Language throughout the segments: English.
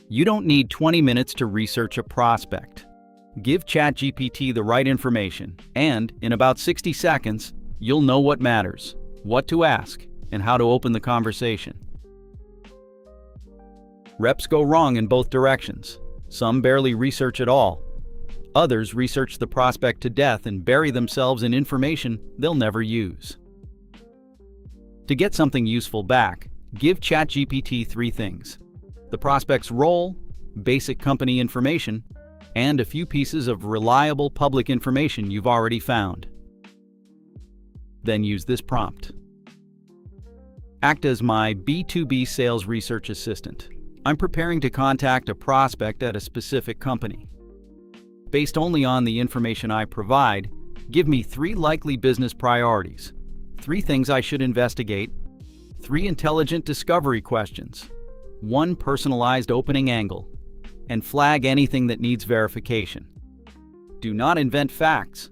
You don't need 20 minutes to research a prospect. Give ChatGPT the right information, and in about 60 seconds, you'll know what matters, what to ask, and how to open the conversation. Reps go wrong in both directions. Some barely research at all. Others research the prospect to death and bury themselves in information they'll never use. To get something useful back, give ChatGPT 3 things: the prospect's role, basic company information, and a few pieces of reliable public information you've already found. Then use this prompt. Act as my B2B sales research assistant. I'm preparing to contact a prospect at a specific company. Based only on the information I provide, give me 3 likely business priorities, 3 things I should investigate, 3 intelligent discovery questions, 1 personalized opening angle, and flag anything that needs verification. Do not invent facts.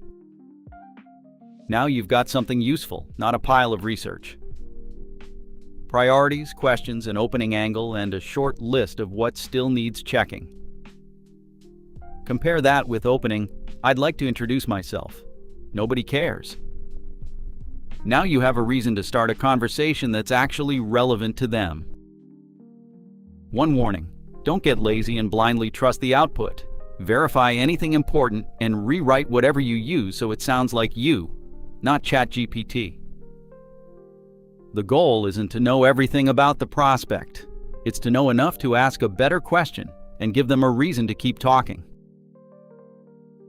Now you've got something useful, not a pile of research. Priorities, questions, an opening angle, and a short list of what still needs checking. Compare that with opening, I'd like to introduce myself. Nobody cares. Now you have a reason to start a conversation that's actually relevant to them. One warning: don't get lazy and blindly trust the output. Verify anything important and rewrite whatever you use so it sounds like you, not ChatGPT. The goal isn't to know everything about the prospect. It's to know enough to ask a better question and give them a reason to keep talking.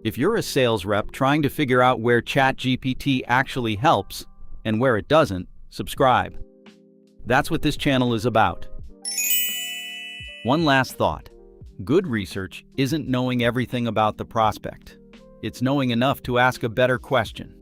If you're a sales rep trying to figure out where ChatGPT actually helps and where it doesn't, subscribe. That's what this channel is about. One last thought. Good research isn't knowing everything about the prospect. It's knowing enough to ask a better question.